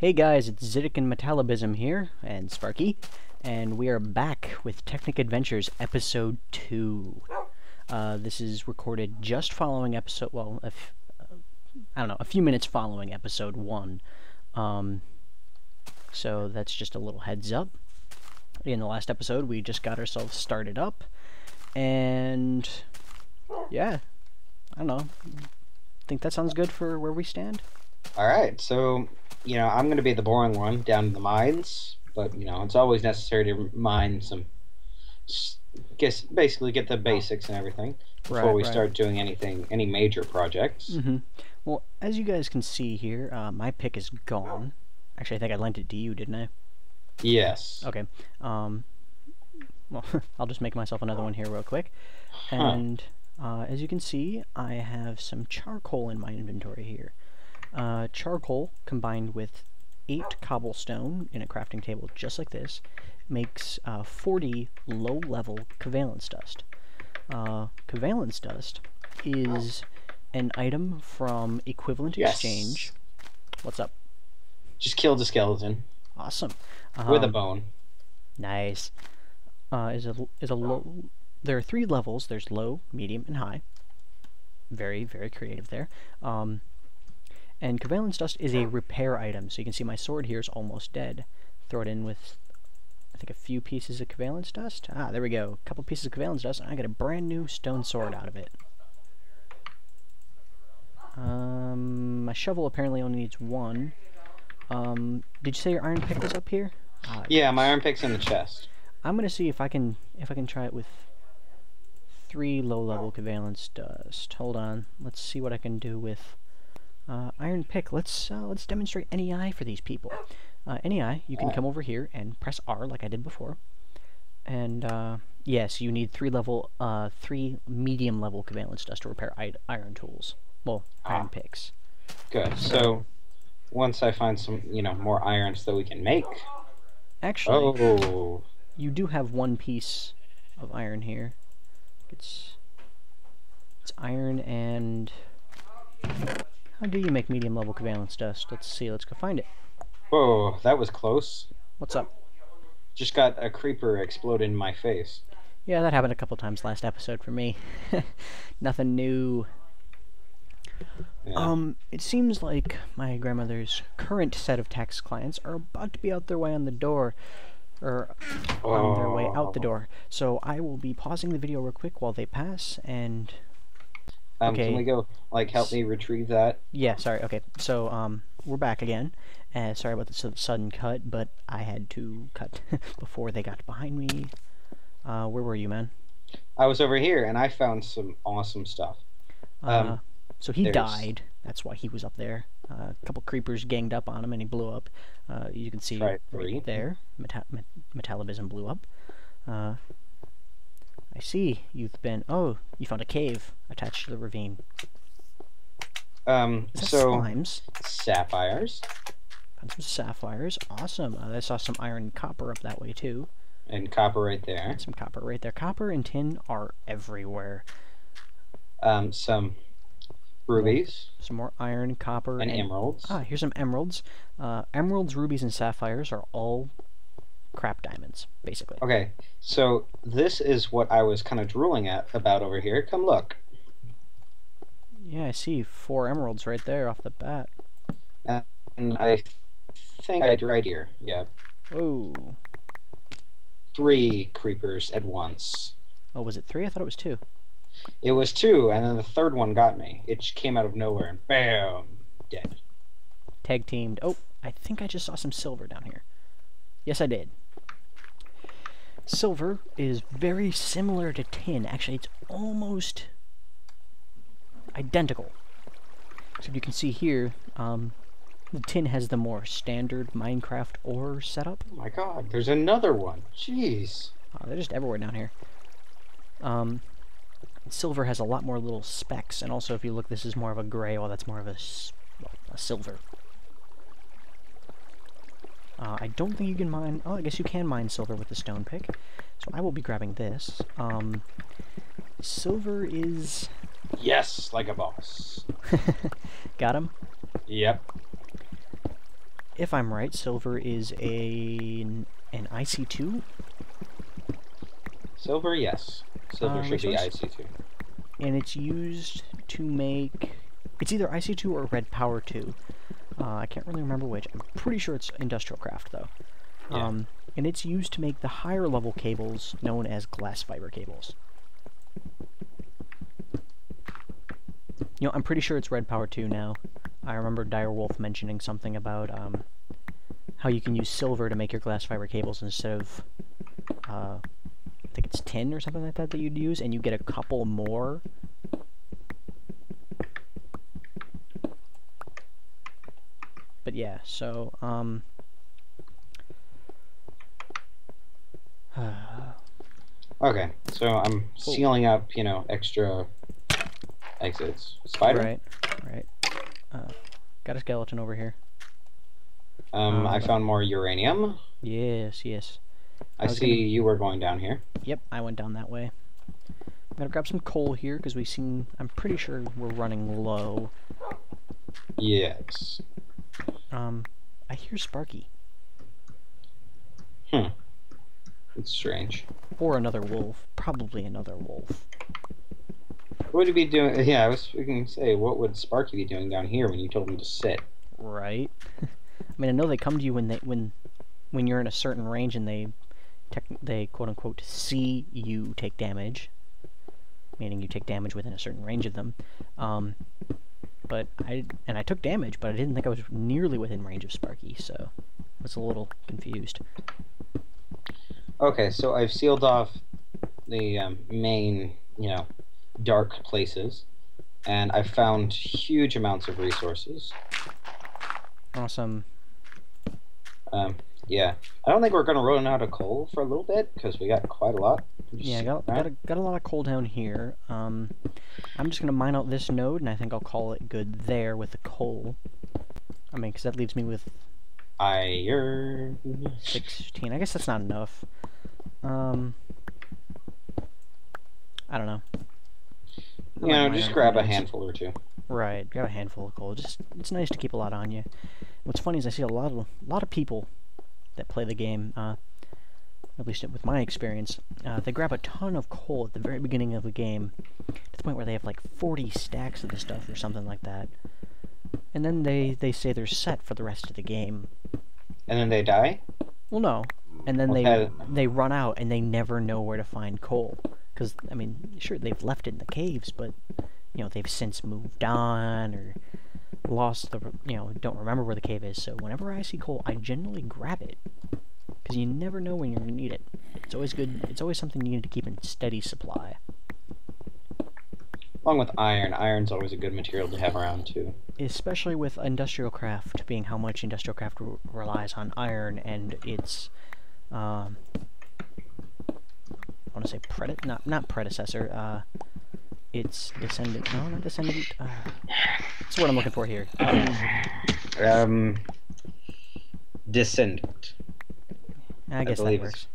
Hey guys, it's Ziddick and Metalobism here, and Sparky, and we are back with Technic Adventures Episode 2. This is recorded just following episode, well, I don't know, a few minutes following Episode 1. So that's just a little heads up. In the last episode, we just got ourselves started up, and yeah, I don't know. Think that sounds good for where we stand? Alright, so, I'm going to be the boring one down in the mines, but, it's always necessary to mine some, basically get the basics and everything before we start doing any major projects. Well, as you guys can see here, my pick is gone. Actually, I think I lent it to you, didn't I? Yes. Okay. Well, I'll just make myself another one here real quick. And as you can see, I have some charcoal in my inventory here. Charcoal combined with 8 cobblestone in a crafting table just like this makes 40 low-level covalence dust. Covalence dust is an item from Equivalent Exchange. What's up? Just killed a skeleton. Awesome. With a bone. Nice. Is a low. There are 3 levels. There's low, medium, and high. Very, very creative there. And covalence dust is a repair item, so you can see my sword here is almost dead. Throw it in with, I think, a few pieces of covalence dust. Ah, there we go. A couple pieces of covalence dust, and I got a brand new stone sword out of it. My shovel apparently only needs 1. Did you say your iron pick was up here? Yeah, my iron pick's in the chest. I'm gonna see if I can try it with 3 low-level covalence dust. Hold on. Let's see what I can do with iron pick. Let's demonstrate NEI for these people. NEI, you can come over here and press R like I did before. And yes, you need 3 medium level covalence dust to repair iron tools. Well, iron picks. Good. So once I find some, more irons that we can make. Actually, you do have 1 piece of iron here. It's iron and... How do you make medium level covalence dust? Let's see, let's go find it. Whoa, that was close. What's up? Just got a creeper explode in my face. Yeah, that happened a couple times last episode for me. Nothing new. Yeah. It seems like my grandmother's current set of tax clients are about to be out their way on the door. Or on their way out the door. So I will be pausing the video real quick while they pass, and... Okay. Can we go, help me retrieve that? Yeah, sorry, okay. So, we're back again. Sorry about the sudden cut, but I had to cut before they got behind me. Where were you, man? I was over here, and I found some awesome stuff. So he died. That's why he was up there. A couple creepers ganged up on him, and he blew up. You can see right there. Metalobism blew up. I see. You've been... Oh, you found a cave attached to the ravine. Slimes. Sapphires. Found some sapphires. Awesome. I saw some iron and copper up that way, too. And copper right there. And some copper right there. Copper and tin are everywhere. Some rubies. Some more iron, copper, and emeralds. Ah, here's some emeralds. Emeralds, rubies, and sapphires are all crap diamonds, basically. Okay, so this is what I was kind of drooling about over here. Come look. Yeah, I see 4 emeralds right there off the bat. And I think I right here. Yeah. Oh. 3 creepers at once. Oh, was it 3? I thought it was 2. It was 2, and then the 3rd one got me. It came out of nowhere, and bam, dead. Tag teamed. Oh, I think I just saw some silver down here. Yes, I did. Silver is very similar to tin. Actually, it's almost identical. So you can see here, the tin has the more standard Minecraft ore setup. Oh my god, there's another one. Jeez. Oh, they're just everywhere down here. Silver has a lot more little specks, and also if you look, this is more of a gray, while that's more of a silver. I don't think you can mine... Oh, I guess you can mine silver with the stone pick. So I will be grabbing this. Silver is... Yes, like a boss. Got him? Yep. if I'm right, silver is an IC2 Silver, yes. Silver should be resource, IC2. and it's used to make... It's either IC2 or red power 2. I can't really remember which. I'm pretty sure it's industrial craft, though. Yeah. And it's used to make the higher level cables known as glass fiber cables. You know, I'm pretty sure it's red power 2 now. I remember Direwolf mentioning something about how you can use silver to make your glass fiber cables instead of, I think it's tin or something like that that you'd use, and you get a couple more. But yeah, so, Okay, so I'm sealing up, you know, extra exits. Spider? Right, right. Got a skeleton over here. I found more uranium. Yes, yes. I see you were going down here. Yep, I went down that way. I'm gonna grab some coal here, because I'm pretty sure we're running low. Yes. I hear Sparky. It's strange. Or another wolf. Probably another wolf. What would he be doing? Yeah, I was going to say, what would Sparky be doing down here when you told him to sit? Right. I mean, I know they come to you when you're in a certain range and they quote unquote see you take damage, meaning you take damage within a certain range of them. But I took damage, but I didn't think I was nearly within range of Sparky, so I was a little confused. Okay, so I've sealed off the main, you know, dark places, and I've found huge amounts of resources. Awesome. Yeah. I don't think we're going to run out of coal for a little bit, because we got quite a lot. Yeah, got a lot of coal down here. I'm just going to mine out this node, and I think I'll call it good there with the coal. I mean, because that leaves me with... iron. 16. I guess that's not enough. I don't know. You know, just grab a handful or two. Right, grab a handful of coal. Just, it's nice to keep a lot on you. What's funny is I see a lot of people that play the game, at least with my experience, they grab a ton of coal at the very beginning of the game, to the point where they have like 40 stacks of the stuff or something like that. And then they say they're set for the rest of the game. And then they die? Well, no. And then they run out and they never know where to find coal. Because, I mean, sure, they've left it in the caves, but, you know, they've since moved on or lost the, you know, don't remember where the cave is. So whenever I see coal, I generally grab it. Because you never know when you're going to need it. It's always good. It's always something you need to keep in steady supply. Along with iron. Iron's always a good material to have around, too. Especially with industrial craft, being how much industrial craft relies on iron and its, I want to say not predecessor, its descendant. No, not descendant. That's what I'm looking for here. Descendant. I guess that works.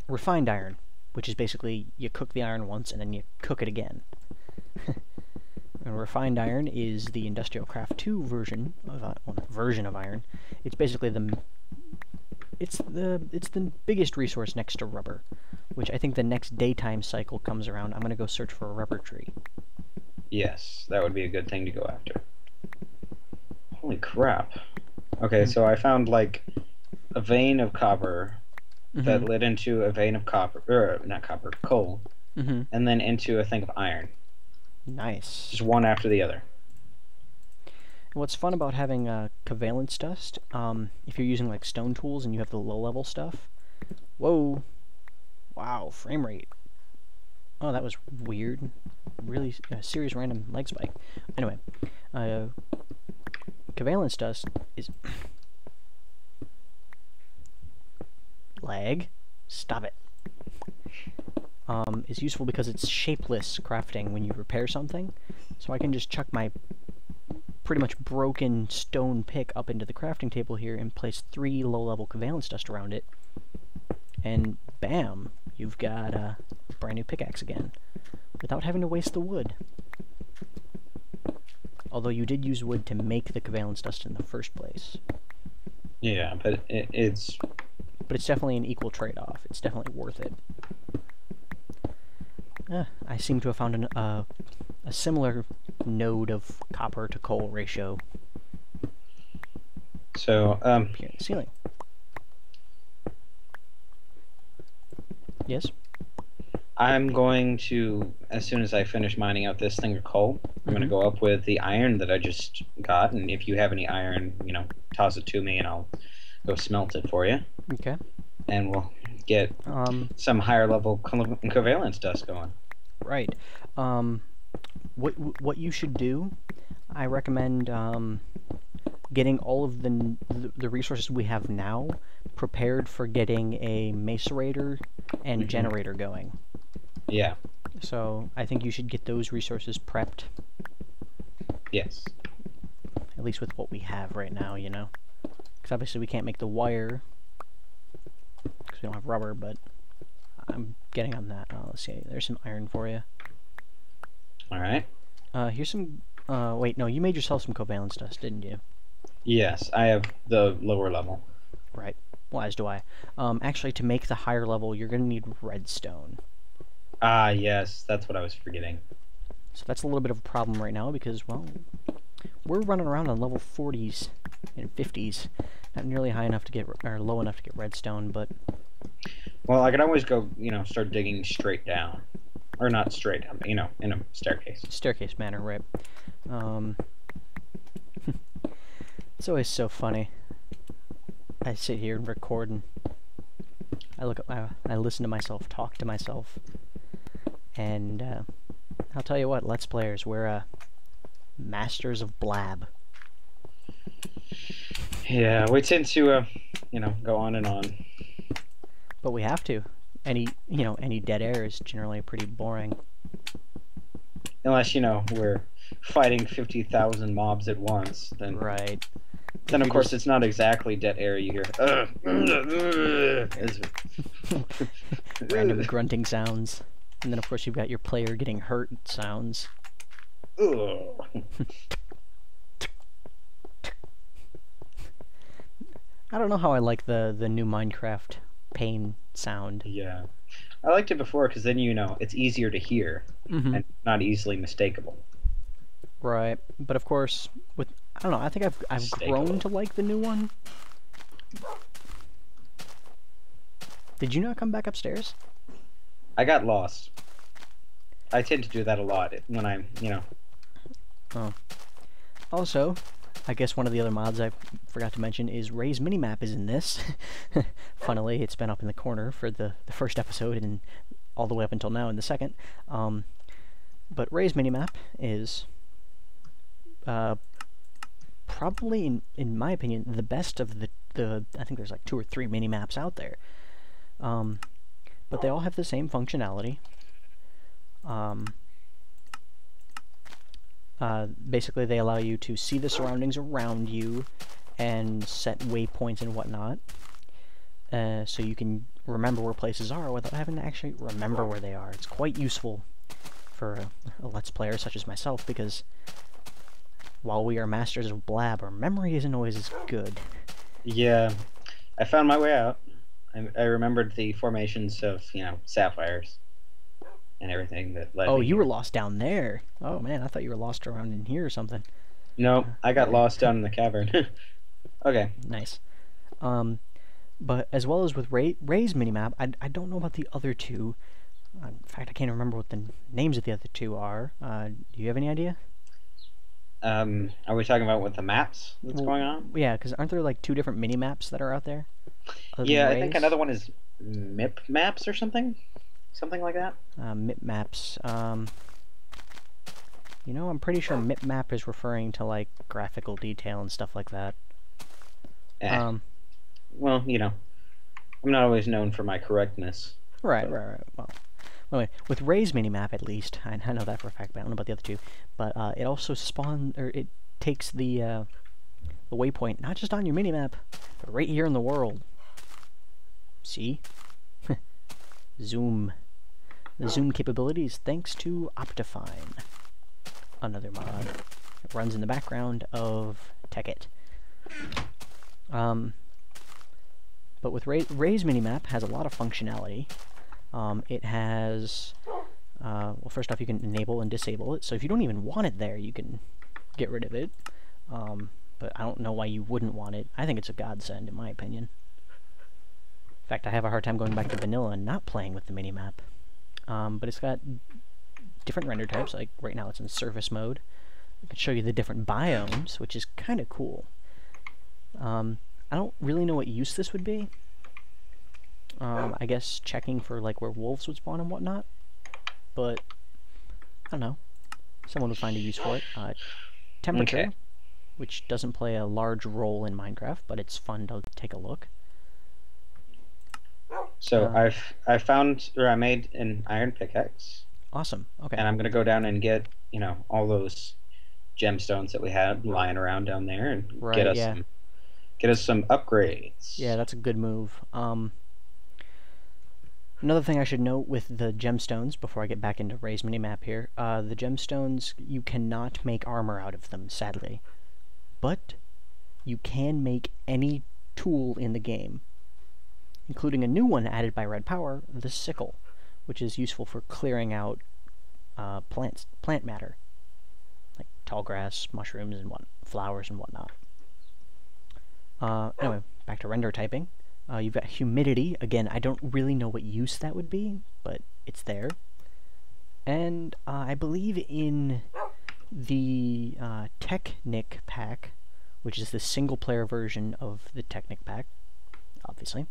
Refined iron, which is basically you cook the iron once and then you cook it again. And refined iron is the Industrial Craft 2 version of iron. It's basically it's the biggest resource next to rubber, which I think the next daytime cycle comes around, I'm gonna go search for a rubber tree. Yes, that would be a good thing to go after. Holy crap. Okay, so I found like a vein of copper that led into a vein of copper, or not copper, coal, and then into a thing of iron. Nice. Just one after the other. What's fun about having covalence dust, if you're using like stone tools and you have the low-level stuff... Whoa! Wow, frame rate. Oh, that was weird. Really serious random leg spike. Anyway, covalence dust is... Lag? Stop it. Is useful because it's shapeless crafting when you repair something. So I can just chuck my pretty much broken stone pick up into the crafting table here and place 3 low-level covalence dust around it. And bam! You've got a brand new pickaxe again. Without having to waste the wood. Although you did use wood to make the covalence dust in the first place. Yeah, but it's... But it's definitely an equal trade-off. It's definitely worth it. I seem to have found a similar node of copper to coal ratio. So, here in the ceiling. Yes? I'm going to, as soon as I finish mining out this thing of coal, I'm going to go up with the iron that I just got, and if you have any iron, you know, toss it to me and I'll go smelt it for you. Okay. And we'll get some higher level covalence dust going. Right. What you should do, I recommend getting all of the resources we have now prepared for getting a macerator and generator going. Yeah. So I think you should get those resources prepped. Yes. At least with what we have right now, you know. Because obviously we can't make the wire because we don't have rubber, but I'm getting on that. Let's see. There's some iron for you. All right. Here's some... wait, no, you made yourself some covalence dust, didn't you? Yes, I have the lower level. Right. Well, as do I. Actually, to make the higher level, you're going to need redstone. Ah, yes, that's what I was forgetting. So that's a little bit of a problem right now because, well, we're running around on level 40s and 50s. Not nearly high enough to get, or low enough to get redstone, but... Well, I could always go, you know, start digging straight down. Or not straight down, but, you know, in a staircase. Staircase manner, right. It's always so funny. I sit here and record and I listen to myself, talk to myself, and I'll tell you what, Let's Players, we're masters of blab. Yeah, we tend to, you know, go on and on. But we have to. Any dead air is generally pretty boring. Unless, you know, we're fighting 50,000 mobs at once, then... Right. Then, of course, it's not exactly dead air. You hear... random grunting sounds. And then, of course, you've got your player getting hurt sounds. I don't know how I like the new Minecraft pain sound. Yeah. I liked it before because then, you know, it's easier to hear and not easily mistakable. Right. But, of course, with... I don't know, I think I've grown to like the new one. Did you not come back upstairs? I got lost. I tend to do that a lot when I'm, you know... Oh. Also, I guess one of the other mods I forgot to mention is Ray's Minimap is in this. Funnily, it's been up in the corner for the first episode and all the way up until now in the second. But Ray's Minimap is... probably, in my opinion, the best of the I think there's like 2 or 3 mini-maps out there. But they all have the same functionality. Basically, they allow you to see the surroundings around you and set waypoints and whatnot. So you can remember where places are without having to actually remember where they are. It's quite useful for a Let's Player such as myself, because while we are masters of blab, our memory isn't always as good. Yeah, I found my way out. I remembered the formations of, you know, sapphires and everything that led me you here. were lost down there. Oh man, I thought you were lost around in here or something. No, I got lost down in the cavern. Okay. Nice. But as well as with Ray's minimap, I don't know about the other two. In fact, I can't remember what the names of the other two are. Do you have any idea? Are we talking about with the maps that's going on? Yeah, because aren't there like 2 different mini-maps that are out there? Yeah, I think another one is MIP maps or something? Something like that? MIP maps. You know, I'm pretty sure MIP map is referring to like graphical detail and stuff like that. Well, you know, I'm not always known for my correctness. Right. Well, anyway, with Ray's minimap at least, I know that for a fact, but I don't know about the other two. But it also it takes the waypoint not just on your minimap, but right here in the world. See? Zoom. The zoom capabilities thanks to Optifine. Another mod. It runs in the background of Technic. But with Ray's minimap has a lot of functionality. It has, well, first off, you can enable and disable it. So if you don't even want it there, you can get rid of it. But I don't know why you wouldn't want it. I think it's a godsend, in my opinion. In fact, I have a hard time going back to vanilla and not playing with the minimap. But it's got different render types. Like right now, it's in surface mode. I can show you the different biomes, which is kind of cool. I don't really know what use this would be. I guess checking for like where wolves would spawn and whatnot. But I don't know. Someone would find a use for it. Temperature, Okay. which doesn't play a large role in Minecraft, but it's fun to take a look. So I found, or I made an iron pickaxe, Awesome. Okay. and I'm gonna go down and get, you know, all those gemstones that we had lying around down there, and Right. get us some upgrades. Yeah, that's a good move. Another thing I should note with the gemstones, before I get back into Ray's minimap here, the gemstones, you cannot make armor out of them, sadly. But you can make any tool in the game, including a new one added by Red Power, the sickle, which is useful for clearing out plant matter, like tall grass, mushrooms, and flowers and whatnot. Anyway, back to render typing. You've got humidity. Again, I don't really know what use that would be, but it's there. And I believe in the Technic pack, which is the single-player version of the Technic pack, obviously,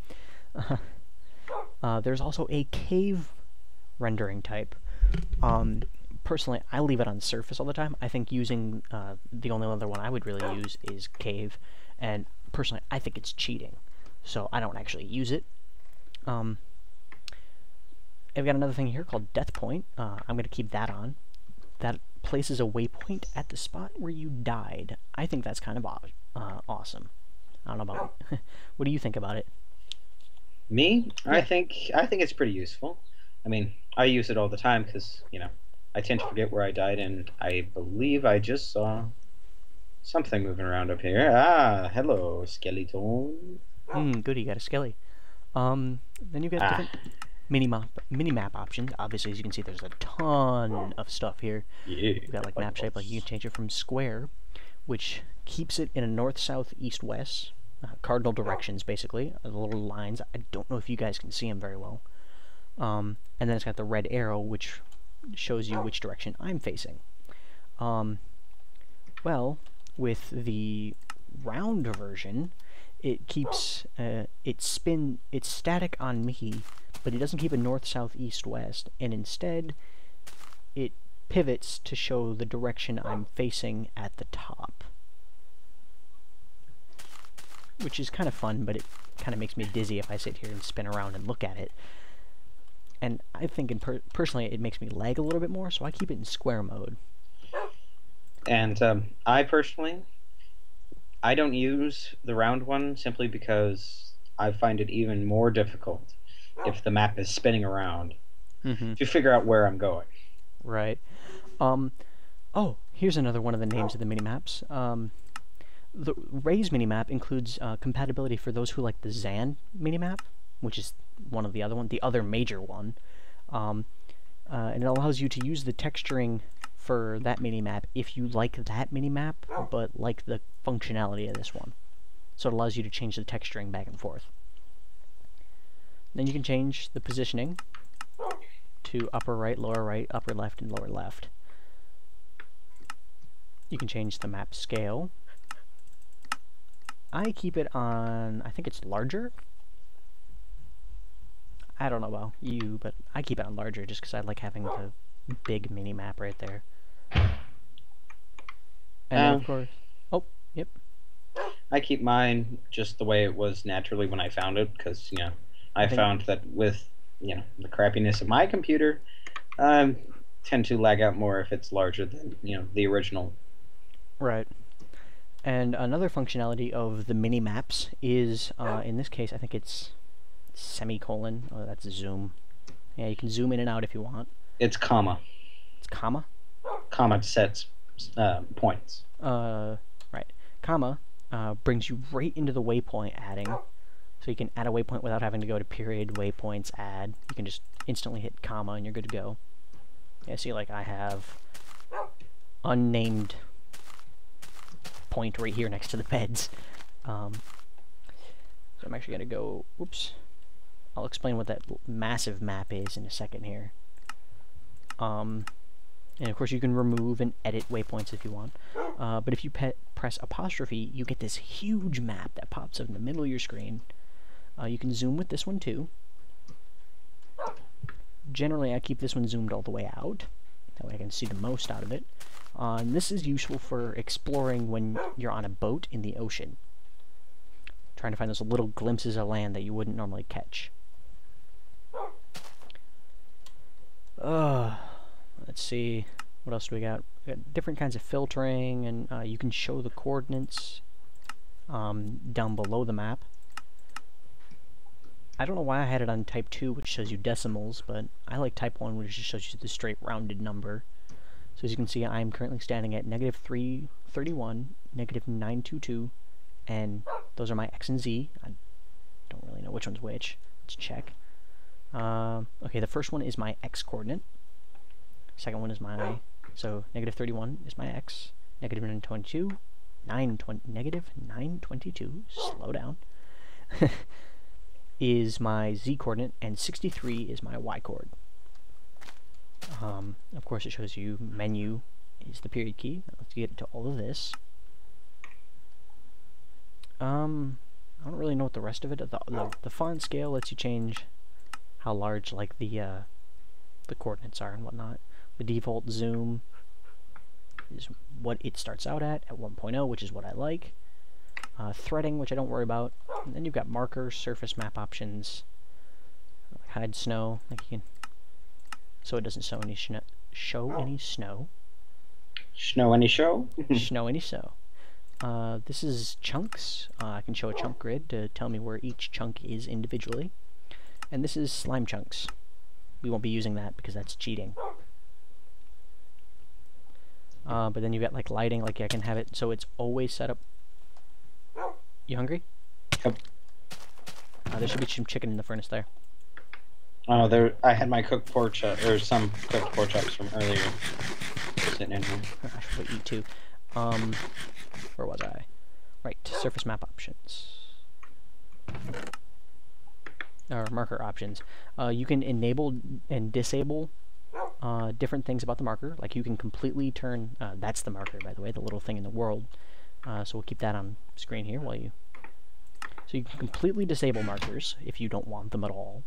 there's also a cave rendering type. Personally, I leave it on surface all the time. I think using the only other one I would really use is cave, and personally, I think it's cheating, so I don't actually use it. I've got another thing here called Death Point. I'm going to keep that on. That places a waypoint at the spot where you died. I think that's kind of awesome. I don't know about what do you think about it? Me? Yeah. I think it's pretty useful. I mean, I use it all the time because, you know, I tend to forget where I died, and I believe I just saw something moving around up here. Ah, hello, skeleton. Good, you got a skelly. Then you've got different minimap options. Obviously, as you can see, there's a ton of stuff here. Yeah. You've got like map shape, like you can change it from square, which keeps it in a north, south, east, west, cardinal directions, basically, the little lines. I don't know if you guys can see them very well. And then it's got the red arrow, which shows you which direction I'm facing. Well, with the round version, it keeps it's static on me, but it doesn't keep a north, south, east, west, and instead it pivots to show the direction I'm facing at the top, which is kind of fun, but it kind of makes me dizzy if I sit here and spin around and look at it. And I think, personally, it makes me lag a little bit more, so I keep it in square mode. And I personally, I don't use the round one simply because I find it even more difficult if the map is spinning around to figure out where I'm going. Right. Oh, here's another one of the names of the minimaps. The Ray's minimap includes compatibility for those who like the Zan minimap, which is the other major one. And it allows you to use the texturing for that minimap if you like that minimap, but like the functionality of this one. So it allows you to change the texturing back and forth. Then you can change the positioning to upper right, upper left, and lower left. You can change the map scale. I keep it on, I think it's larger. I don't know about you, but I keep it on larger just because I like having the big mini map right there. And then of course, oh, yep. I keep mine just the way it was naturally when I found it, because, you know, I found that with, you know, the crappiness of my computer, tend to lag out more if it's larger than, you know, the original. Right. And another functionality of the mini maps is, in this case, I think it's semicolon. Oh, that's zoom. Yeah, you can zoom in and out if you want. It's comma. It's comma? Comma sets points. Right. Comma brings you right into the waypoint adding. So you can add a waypoint without having to go to period, waypoints, add. You can just instantly hit comma and you're good to go. Yeah, see, like I have unnamed point right here next to the beds. So I'm actually going to go, whoops. I'll explain what that massive map is in a second here. And of course you can remove and edit waypoints if you want. But if you press apostrophe, you get this huge map that pops up in the middle of your screen. You can zoom with this one too. Generally I keep this one zoomed all the way out. That way I can see the most out of it. And this is useful for exploring when you're on a boat in the ocean. Trying to find those little glimpses of land that you wouldn't normally catch. Let's see, what else do we got? We got different kinds of filtering, and you can show the coordinates down below the map. I don't know why I had it on type 2, which shows you decimals, but I like type 1, which just shows you the straight rounded number. So as you can see, I'm currently standing at -331, -922, and those are my X and Z. I don't really know which one's which. Let's check. Okay, the first one is my X coordinate. Second one is my, so -31 is my X, -922, -922, slow down, is my Z coordinate, and 63 is my Y coord. Of course it shows you menu is the period key. Let's get to all of this. I don't really know what the rest of it, the font scale lets you change how large like the coordinates are and whatnot. The default zoom is what it starts out at 1.0, which is what I like. Threading, which I don't worry about. And then you've got markers, surface map options, hide snow, like you can, so it doesn't show any snow. Snow any show? Snow any show? Snow any show. This is chunks. I can show a chunk grid to tell me where each chunk is individually. And this is slime chunks. We won't be using that because that's cheating. But then you've got like lighting, like I can have it so it's always set up. You hungry? Yep. There should be some chicken in the furnace there. Oh, I had my cooked pork chop, or some cooked pork chops from earlier sitting in here. I should probably eat too. Where was I? Right, surface map options. Or marker options. You can enable and disable different things about the marker. Like you can completely turn, that's the marker by the way, the little thing in the world. So we'll keep that on screen here while you... So you can completely disable markers if you don't want them at all.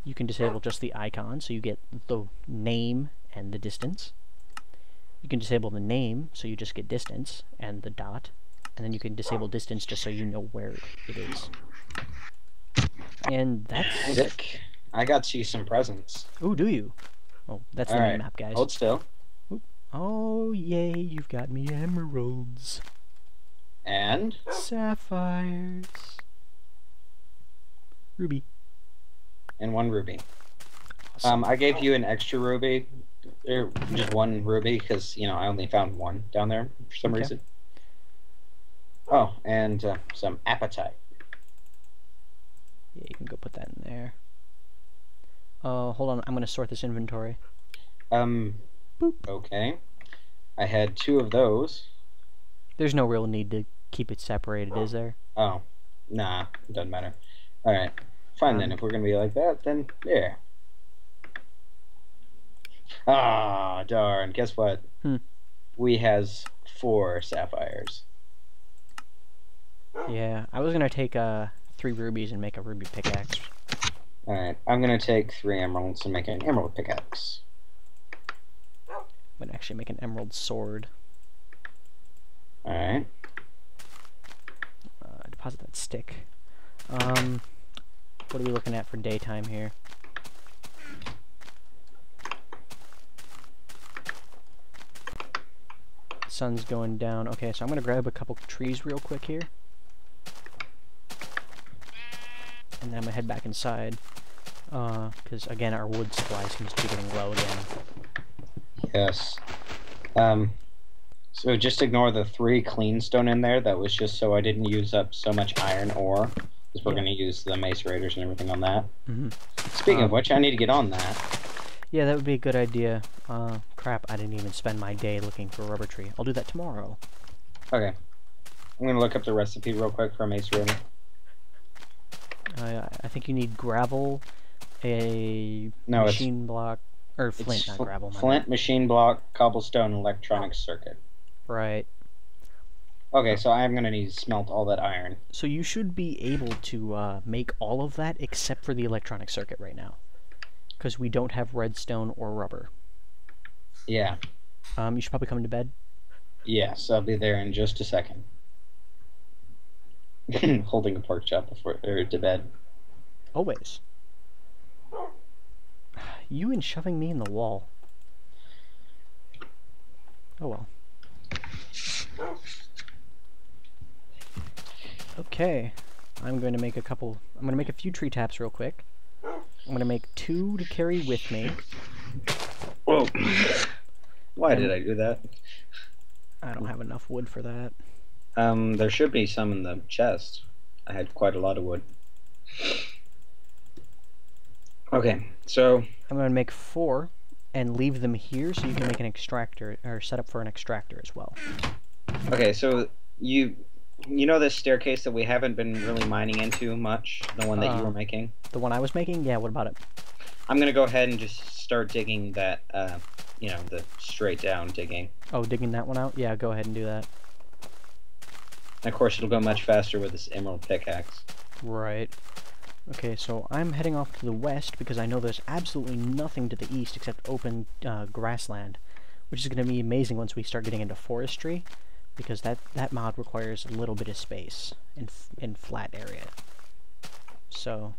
You can disable just the icon, so you get the name and the distance. You can disable the name, so you just get distance and the dot. And then you can disable distance just so you know where it is. And that's... Sick. I got you some presents. Ooh, do you? Oh, that's the Alright, map, guys. hold still. Oop. Oh, yay, you've got me emeralds. And? Sapphires. Ruby. And one ruby. Awesome. I gave you an extra ruby. Just one ruby, because, you know, I only found one down there for some reason. Oh, and some appetite. Yeah, you can go put that in there. Hold on, I'm going to sort this inventory. Boop. Okay. I had 2 of those. There's no real need to keep it separated, is there? Oh. Nah, it doesn't matter. Alright. Fine then, if we're going to be like that, then yeah. Ah, darn. Guess what? We has 4 sapphires. Yeah, I was going to take 3 rubies and make a ruby pickaxe. Alright, I'm going to take 3 emeralds and make an emerald pickaxe. I'm going to actually make an emerald sword. Alright. Deposit that stick. What are we looking at for daytime here? Sun's going down. Okay, so I'm going to grab a couple trees real quick here. And then I'm going to head back inside. Because, again, our wood supply seems to be getting low again. Yes. So just ignore the 3 clean stone in there. That was just so I didn't use up so much iron ore. Because we're Yeah. going to use the mace raiders and everything on that. Mm-hmm. Speaking of which, I need to get on that. Yeah, that would be a good idea. Crap, I didn't even spend my day looking for a rubber tree. I'll do that tomorrow. Okay. I'm going to look up the recipe real quick for a mace raider. I think you need gravel, a machine block, or flint, not gravel. Flint, machine block, cobblestone, electronic circuit. Right. Okay, so I'm going to need to smelt all that iron. So you should be able to make all of that except for the electronic circuit right now. Because we don't have redstone or rubber. Yeah. You should probably come to bed. Yes, I'll be there in just a second. Holding a pork chop before to bed. Always. You and shoving me in the wall. Oh well. Okay. I'm going to make a few tree taps real quick. I'm going to make 2 to carry with me. Whoa. Why did I do that? I don't have enough wood for that. There should be some in the chest. I had quite a lot of wood. Okay, so I'm going to make 4 and leave them here so you can make an extractor, or set up for an extractor as well. Okay, so you know this staircase that we haven't been really mining into much? The one that you were making? The one I was making? Yeah, what about it? I'm going to go ahead and just start digging that, you know, the straight down digging. Oh, digging that one out? Yeah, go ahead and do that. And of course, it'll go much faster with this emerald pickaxe. Right. Okay, so I'm heading off to the west because I know there's absolutely nothing to the east except open grassland, which is going to be amazing once we start getting into forestry, because that mod requires a little bit of space in flat area. So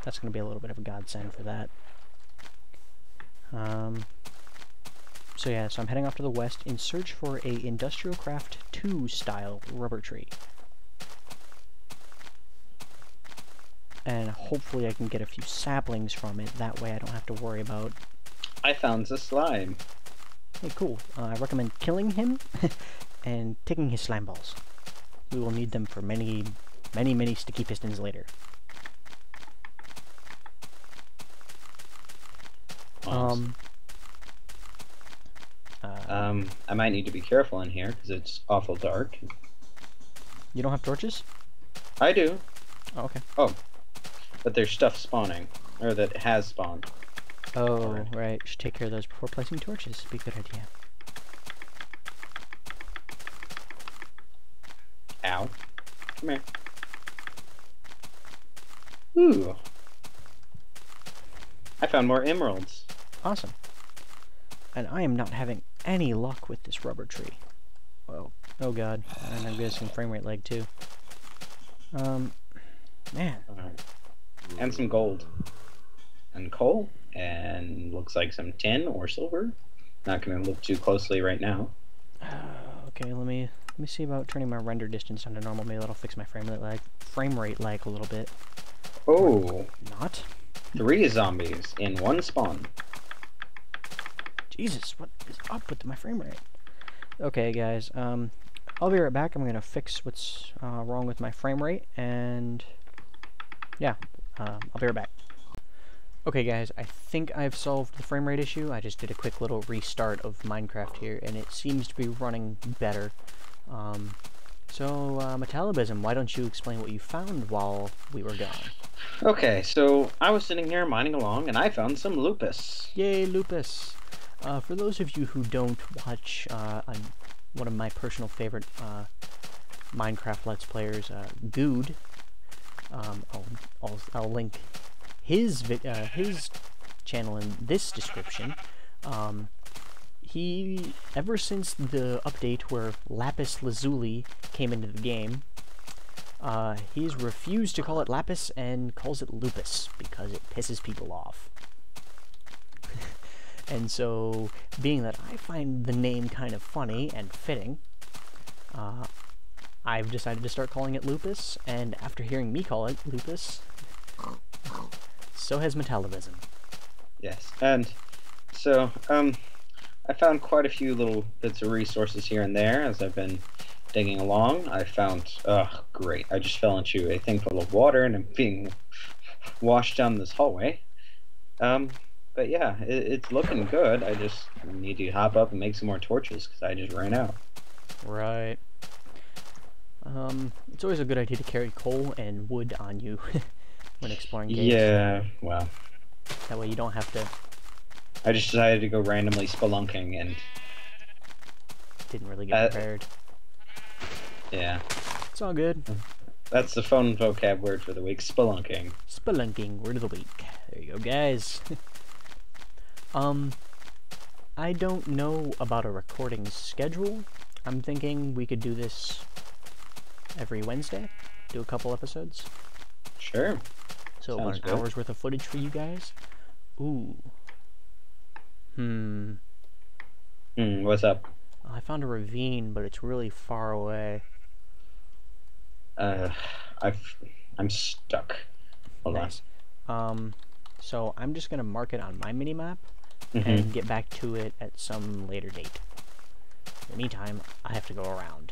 that's going to be a little bit of a godsend for that. So yeah, so I'm heading off to the west in search for a Industrial Craft 2 style rubber tree. And hopefully I can get a few saplings from it, that way I don't have to worry about... I found the slime. Hey, cool. I recommend killing him and taking his slime balls. We will need them for many, many, many sticky pistons later. I might need to be careful in here because it's awful dark. You don't have torches? I do. Oh, okay. Oh, but there's stuff spawning, or that has spawned. Oh, right. Should take care of those before placing torches. Be a good idea. Ow. Come here. Ooh. I found more emeralds. Awesome. And I am not having any luck with this rubber tree. Oh, oh god. And I'm getting some frame rate lag too. Man. And some gold. And coal. And looks like some tin or silver. Not going to look too closely right now. Okay, let me see about turning my render distance down to normal. Maybe that'll fix my frame rate lag a little bit. Oh. Or not. 3 zombies in 1 spawn. Jesus, what is up with my frame rate? Okay, guys, I'll be right back. I'm gonna fix what's wrong with my frame rate, and yeah, I'll be right back. Okay, guys, I think I've solved the frame rate issue. I just did a quick little restart of Minecraft here, and it seems to be running better. Metalobism, why don't you explain what you found while we were gone? Okay, so I was sitting here mining along, and I found some lupus. Yay, lupus! For those of you who don't watch one of my personal favorite Minecraft Let's Players, Good, I'll link his channel in this description. He, ever since the update where Lapis Lazuli came into the game, he's refused to call it Lapis and calls it Lupus because it pisses people off. And so, being that I find the name kind of funny and fitting, I've decided to start calling it Lupus, and after hearing me call it Lupus, so has Metalobism. Yes, and so, I found quite a few little bits of resources here and there as I've been digging along. I found, great. I just fell into a thing full of water and I'm being washed down this hallway. But yeah, it's looking good. I just need to hop up and make some more torches because I just ran out. Right. It's always a good idea to carry coal and wood on you when exploring caves. Yeah, well. That way you don't have to... I just decided to go randomly spelunking and... Didn't really get prepared. Yeah. It's all good. That's the phone vocab word for the week, spelunking. Spelunking, word of the week. There you go, guys. I don't know about a recording schedule. I'm thinking we could do this every Wednesday. Do a couple episodes. Sure. So about an hour's worth of footage for you guys. Ooh. What's up? I found a ravine, but it's really far away. I'm stuck. Hold nice. So I'm just gonna mark it on my mini-map and get back to it at some later date. In the meantime, I have to go around.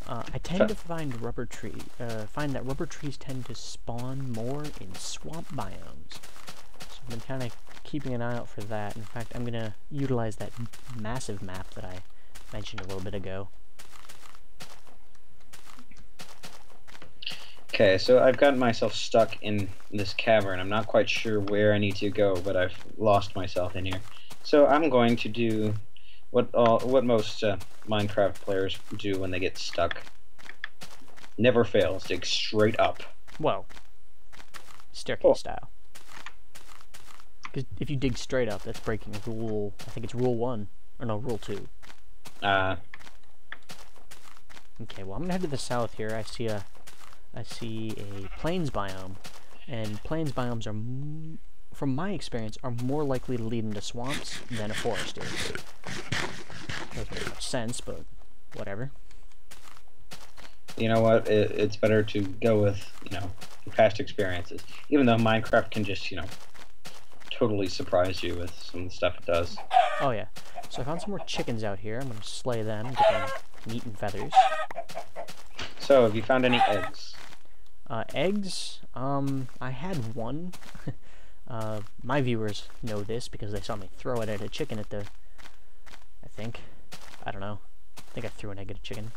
I tend to find that rubber trees tend to spawn more in swamp biomes. So I've been kind of keeping an eye out for that. In fact, I'm gonna utilize that massive map that I mentioned a little bit ago. Okay, so I've gotten myself stuck in this cavern. I'm not quite sure where I need to go, but I've lost myself in here. So I'm going to do what most Minecraft players do when they get stuck. Never fails, dig straight up. Well, staircase style. Because if you dig straight up, that's breaking rule. I think it's rule 1, or no, rule 2. Okay, well I'm gonna head to the south here. I see a plains biome, and plains biomes are, from my experience, are more likely to lead into swamps than a forest is. Doesn't make much sense, but whatever. You know what? It's better to go with, past experiences. Even though Minecraft can just, totally surprise you with some of the stuff it does. Oh yeah. So I found some more chickens out here. I'm gonna slay them, get them meat and feathers. So, have you found any eggs? Eggs? I had one. My viewers know this because they saw me throw it at a chicken at the... I don't know. I think I threw an egg at a chicken.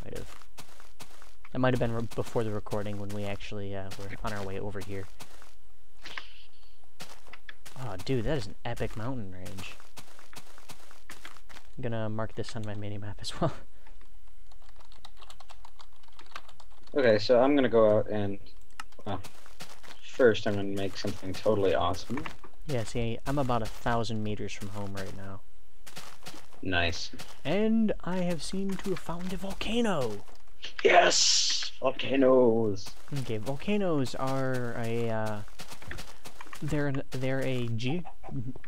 Might have. That might have been before the recording when we actually were on our way over here. Oh, dude, that is an epic mountain range. I'm gonna mark this on my mini-map as well. Okay, so I'm gonna go out and, first I'm gonna make something totally awesome. Yeah, see, I'm about 1,000 meters from home right now. Nice. And I have seemed to have found a volcano! Yes! Volcanoes! Okay, volcanoes are a, they're a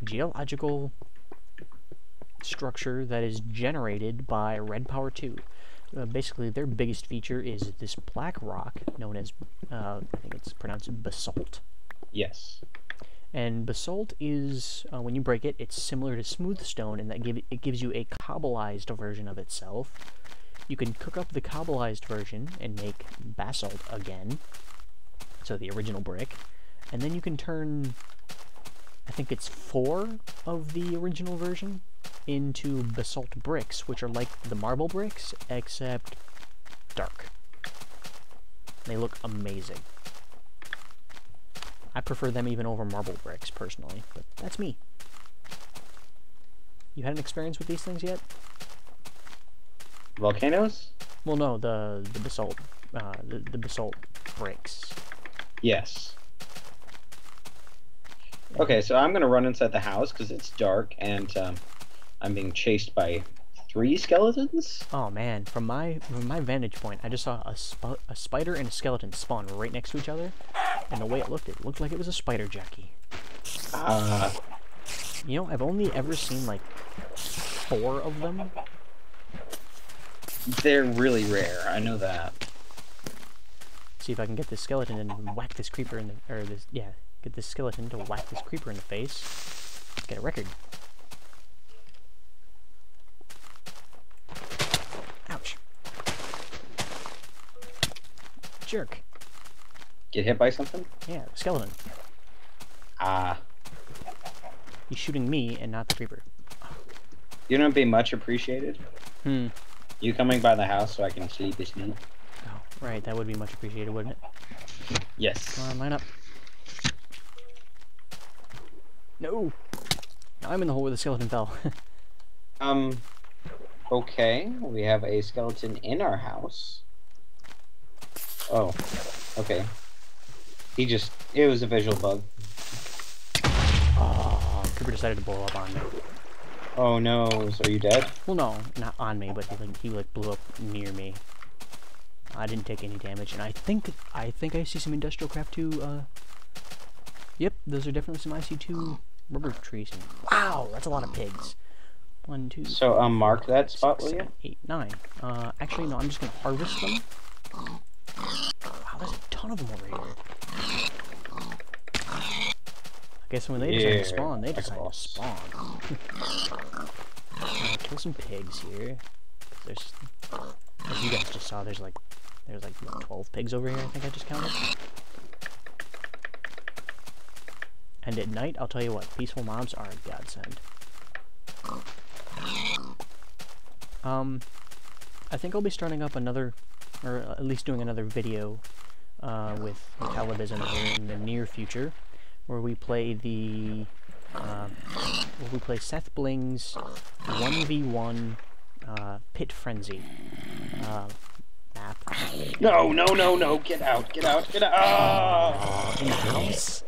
geological structure that is generated by red power 2. Basically, their biggest feature is this black rock known as, I think it's pronounced basalt. Yes. And basalt is, when you break it, it's similar to smooth stone in that it gives you a cobbleized version of itself. You can cook up the cobbleized version and make basalt again, so the original brick, and then you can turn, I think it's 4 of the original version into basalt bricks, which are like the marble bricks, except dark. They look amazing. I prefer them even over marble bricks, personally, but that's me. You had an experience with these things yet? Volcanoes? Well, no, the basalt, the basalt bricks. Yes. Okay, so I'm gonna run inside the house because it's dark and I'm being chased by 3 skeletons. Oh man, from my vantage point, I just saw a spider and a skeleton spawn right next to each other, and the way it looked like it was a spider jockey. You know, I've only ever seen like 4 of them. They're really rare. I know that. See if I can get this skeleton and whack this creeper in the, get this skeleton to whack this creeper in the face. Let's get a record. Ouch. Jerk. Get hit by something? Yeah, the skeleton. Ah. He's shooting me and not the creeper. You know, it'd be much appreciated. Hmm. You coming by the house so I can sleep this night? Oh, right. That would be much appreciated, wouldn't it? Yes. Come on, line up. No! Now I'm in the hole where the skeleton fell. Okay. We have a skeleton in our house. Oh. Okay. It was a visual bug. Oh, creeper decided to blow up on me. Oh no, so are you dead? Well, no, not on me, but he blew up near me. I didn't take any damage, and I think I see some industrial craft too. Yep, those are definitely some IC2 rubber trees. Wow, that's a lot of pigs. 1, 2. So, mark that spot, will you? 7, 8, 9. Actually, no, I'm just gonna harvest them. Wow, there's a ton of them over here. I guess when they decide to spawn, they decide to spawn. Kill some pigs here. There's, as you guys just saw, there's like what, 12 pigs over here, I think I just counted. And at night, I'll tell you what, peaceful mobs are a godsend. I think I'll be starting up another, or at least doing another video with Metalobism here in the near future, where we play Seth Bling's 1v1 Pit Frenzy map. No, get out. In the house?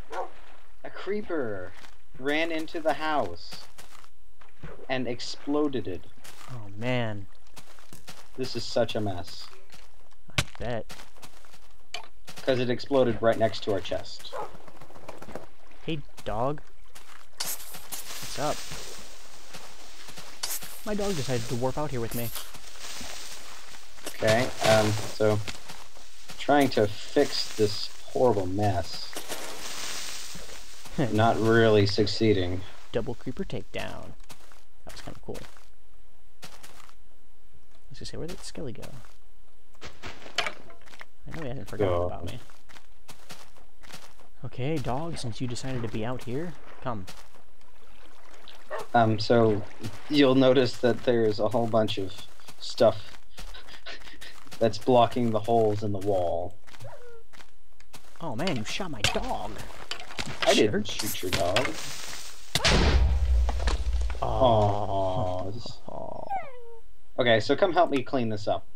A creeper ran into the house and exploded it. Oh man. This is such a mess. I bet. Because it exploded right next to our chest. Hey, dog. What's up? My dog decided to warp out here with me. Okay, so trying to fix this horrible mess. Not really succeeding. Double creeper takedown. That was kind of cool. I was gonna say, where did Skelly go? I know he hasn't forgotten about me. Okay, dog, since you decided to be out here, come. So you'll notice that there's a whole bunch of stuff that's blocking the holes in the wall. Oh man, you shot my dog. I didn't shoot your dog. Oh. Okay, so come help me clean this up.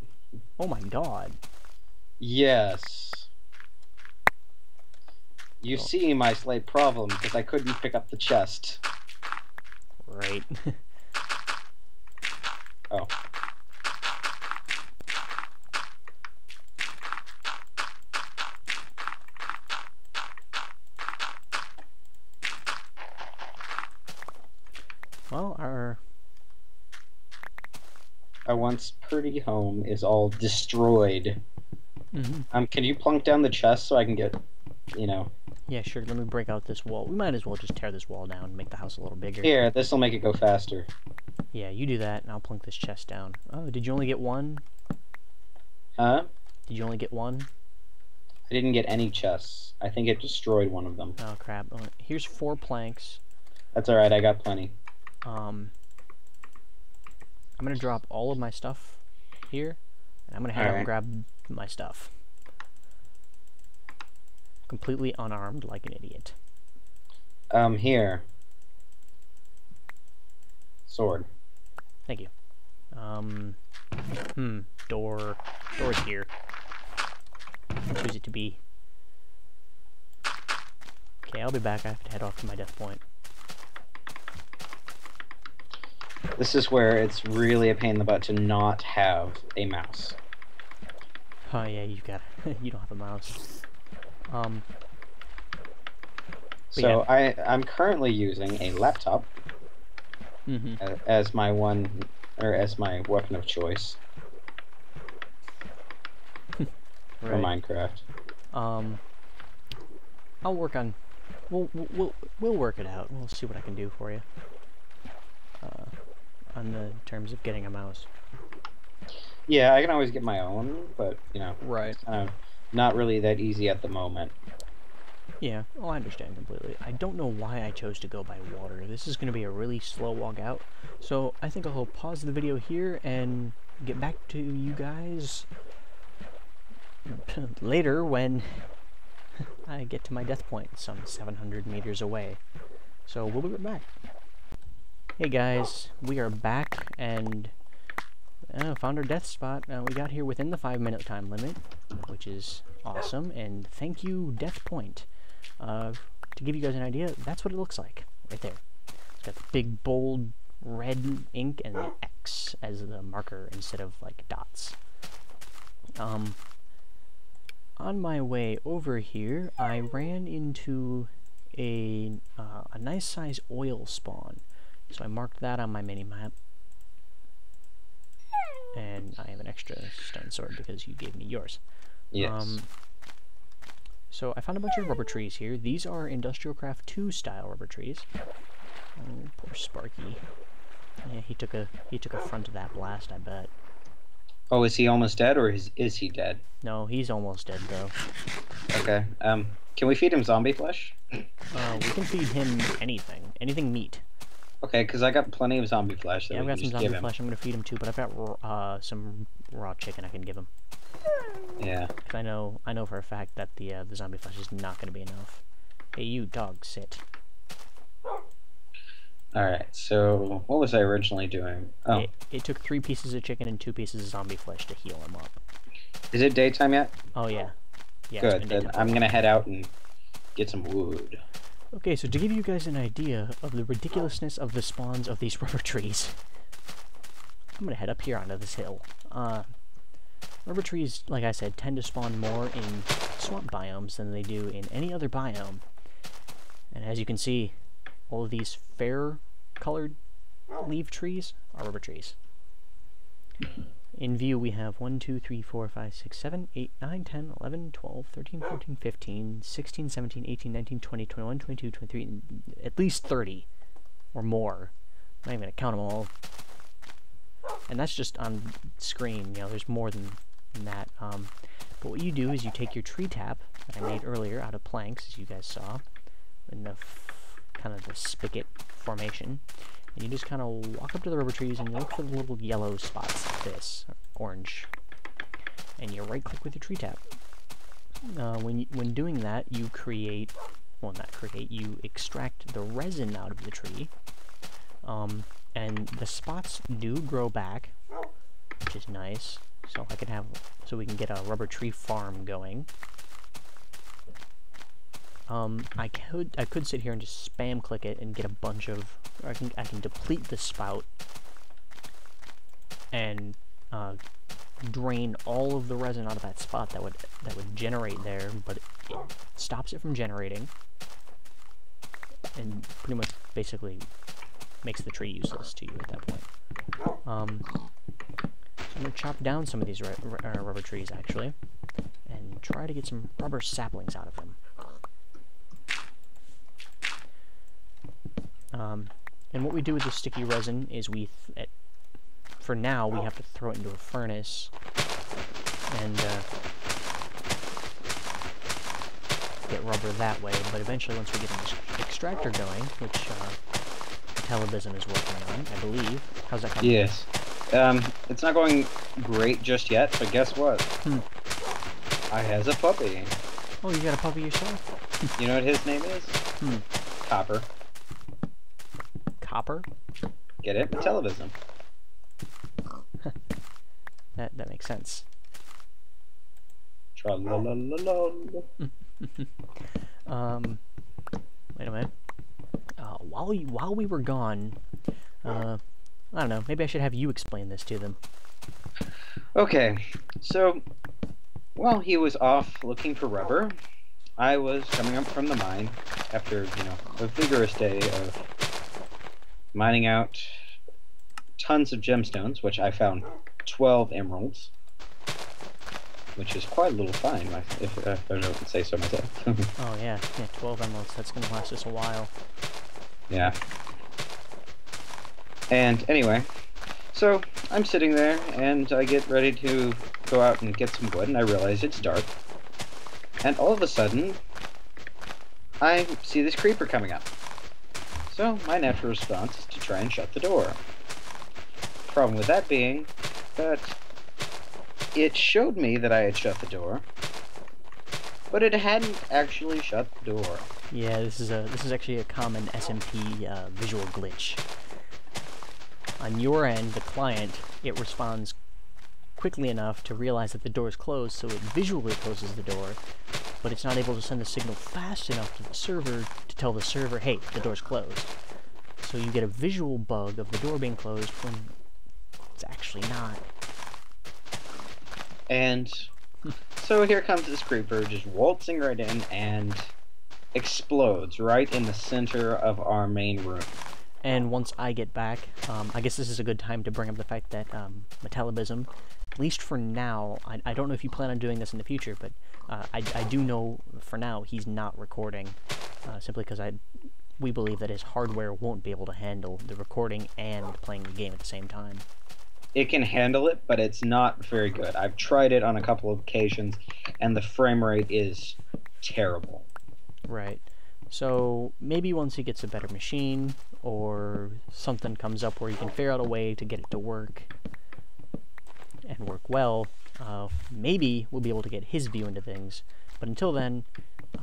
Oh my god. Yes. You see my slight problem because I couldn't pick up the chest. Right. Oh. Well, our once pretty home is all destroyed. Mm-hmm. Can you plunk down the chest so I can get, you know... Yeah, sure. Let me break out this wall. We might as well just tear this wall down and make the house a little bigger. Here, this will make it go faster. Yeah, you do that, and I'll plunk this chest down. Oh, did you only get one? Huh? Did you only get one? I didn't get any chests. I think it destroyed one of them. Oh, crap. Here's 4 planks. That's alright, I got plenty. I'm gonna drop all of my stuff here, and I'm gonna head out and grab my stuff. Completely unarmed like an idiot. Here. Sword. Thank you. Door's here. Choose it to be. Okay, I'll be back. I have to head off to my death point. This is where it's really a pain in the butt to not have a mouse. Oh yeah, you don't have a mouse. So yeah. I'm currently using a laptop as my weapon of choice for Minecraft. I'll work on We'll work it out. We'll see what I can do for you. On the terms of getting a mouse. Yeah, I can always get my own, but you know, Right. it's kind of not really that easy at the moment. Yeah, well, I understand completely. I don't know why I chose to go by water. This is going to be a really slow walk out, so I think I'll pause the video here and get back to you guys later when I get to my death point, some 700 meters away. So we'll be right back. Hey guys, we are back and found our death spot. We got here within the 5-minute time limit, which is awesome, and thank you, Death Point. To give you guys an idea, that's what it looks like, right there. It's got the big, bold, red ink and the X as the marker instead of, like, dots. On my way over here, I ran into a nice size oil spawn. So I marked that on my mini-map. And I have an extra stone sword because you gave me yours. Yes. So I found a bunch of rubber trees here. These are Industrial Craft 2 style rubber trees. Oh, poor Sparky. Yeah, he took a front of that blast, I bet. Oh, is he almost dead, or is he dead? No, he's almost dead though. Okay. Can we feed him zombie flesh? We can feed him anything meat. Okay, because I got plenty of zombie flesh. That Yeah, I've got some zombie give him. flesh. I'm gonna feed him too, but I've got some raw chicken I can give him. Yeah. Cause I know for a fact that the zombie flesh is not gonna be enough. Hey, you dog, sit. Alright, so what was I originally doing? Oh. It took 3 pieces of chicken and 2 pieces of zombie flesh to heal him up. Is it daytime yet? Oh, yeah. Yeah. Good, then I'm gonna head out and get some wood. Okay, so to give you guys an idea of the ridiculousness of the spawns of these rubber trees, I'm gonna head up here onto this hill. Rubber trees, like I said, tend to spawn more in swamp biomes than they do in any other biome. And as you can see, all of these fair colored leaf trees are rubber trees. In view we have 1, 2, 3, 4, 5, 6, 7, 8, 9, 10, 11, 12, 13, 14, 15, 16, 17, 18, 19, 20, 21, 22, 23, at least 30 or more. I'm not even going to count them all. And that's just on screen, you know, there's more than that. But what you do is you take your tree tap that I made earlier out of planks, as you guys saw, in the kind of the spigot formation, and you just kind of walk up to the rubber trees and you look for the little yellow spots like this, or orange, and you right click with your tree tap. When doing that, you create, well, not create, you extract the resin out of the tree, and the spots do grow back, which is nice. So we can get a rubber tree farm going. I could sit here and just spam click it and get a bunch of, or I can deplete the spout and drain all of the resin out of that spot that would generate there, but it stops it from generating and pretty much basically makes the tree useless to you at that point. So I'm gonna chop down some of these rubber trees actually and try to get some rubber saplings out of them. And what we do with the sticky resin is for now, we have to throw it into a furnace and get rubber that way, but eventually once we get an extractor going, which Metalobism is working on, I believe. How's that coming? Yes. It's not going great just yet, but guess what? I has a puppy. Oh, you got a puppy yourself? You know what his name is? Copper. Copper? Get it? Metalobism. That makes sense. Tra-la-la-la-la. Wait a minute. While we were gone, I don't know, maybe I should have you explain this to them. Okay, so while he was off looking for rubber, I was coming up from the mine after, you know, a vigorous day of mining out tons of gemstones, which I found 12 emeralds. which is quite a little fine, if I don't say so myself. Oh yeah, 12 emeralds. That's gonna last us a while. Yeah. And anyway, so I'm sitting there, and I get ready to go out and get some wood, and I realize it's dark. And all of a sudden, I see this creeper coming up. So my natural response is to try and shut the door. Problem with that being that it showed me that I had shut the door, but it hadn't actually shut the door. Yeah, this is actually a common SMP visual glitch. On your end, the client, it responds quickly enough to realize that the door is closed, so it visually closes the door, but it's not able to send the signal fast enough to the server to tell the server, hey, the door's closed. So you get a visual bug of the door being closed when it's actually not. And so here comes this creeper just waltzing right in and explodes right in the center of our main room. And once I get back, I guess this is a good time to bring up the fact that Metalobism, at least for now, I don't know if you plan on doing this in the future, but I do know for now he's not recording, simply because we believe that his hardware won't be able to handle the recording and playing the game at the same time. It can handle it, but it's not very good. I've tried it on a couple of occasions, and the frame rate is terrible. Right. So maybe once he gets a better machine, or something comes up where you can figure out a way to get it to work and work well, maybe we'll be able to get his view into things. But until then,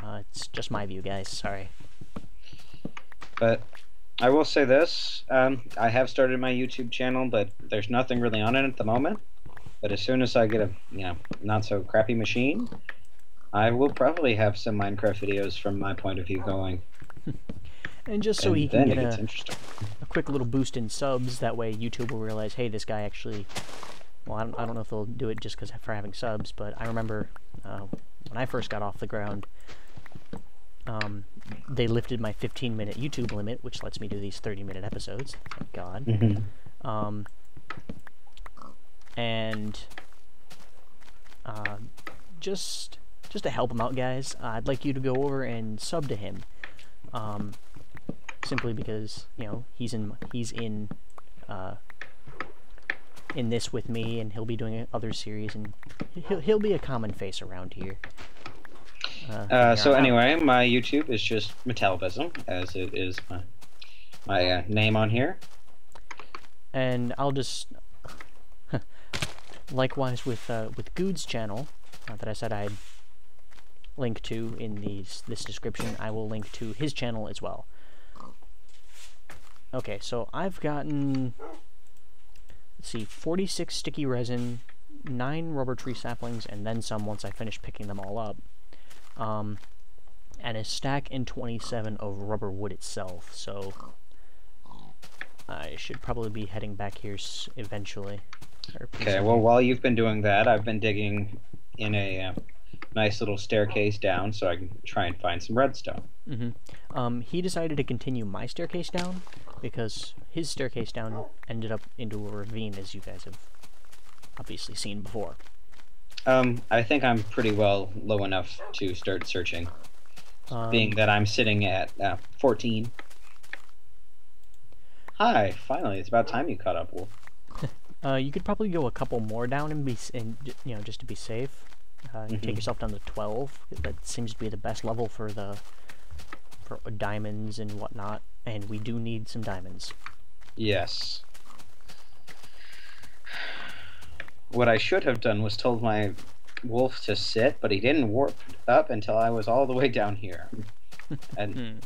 it's just my view, guys. Sorry. But I will say this, I have started my YouTube channel, but there's nothing really on it at the moment. But as soon as I get a, not so crappy machine, I will probably have some Minecraft videos from my point of view going. And just so he can get a quick little boost in subs, that way YouTube will realize, hey, this guy actually, well, I don't know if they'll do it just for having subs, but I remember when I first got off the ground, they lifted my 15-minute YouTube limit, which lets me do these 30-minute episodes, thank God. Mm-hmm. And just to help him out, guys, I'd like you to go over and sub to him. Simply because, he's in this with me, and he'll be doing other series, and he'll be a common face around here. So anyway, my YouTube is just Metalobism, as it is my name on here. And I'll just likewise with Good's channel that I said I'd link to in this description, I will link to his channel as well. Okay, so I've gotten, let's see, 46 sticky resin, 9 rubber tree saplings, and then some once I finish picking them all up. And a stack and 27 of rubber wood itself, so I should probably be heading back here eventually. Okay, well, while you've been doing that, I've been digging in a nice little staircase down so I can try and find some redstone. Mm-hmm. He decided to continue my staircase down because his staircase down ended up into a ravine, as you guys have obviously seen before. I think I'm pretty well low enough to start searching, being that I'm sitting at 14. Hi, finally, it's about time you caught up, Wolf. You could probably go a couple more down and just to be safe. You take yourself down to 12. That seems to be the best level for diamonds and whatnot, and we do need some diamonds. Yes. What I should have done was told my wolf to sit, but he didn't warp up until I was all the way down here. And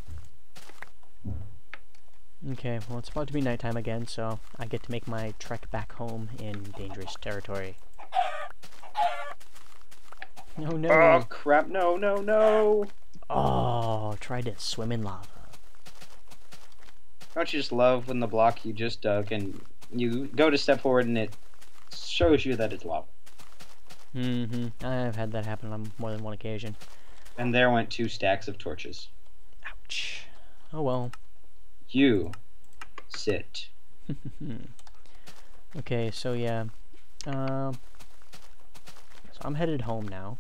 Okay, well, it's about to be nighttime again, so I get to make my trek back home in dangerous territory. Oh no! Oh crap! No! No! No! Oh, tried to swim in lava. Don't you just love when the block you just dug and you go to step forward and it shows you that it's lava? Mm-hmm. I've had that happen on more than one occasion. And there went 2 stacks of torches. Ouch. Oh well. You sit. Okay, so yeah. So So I'm headed home now.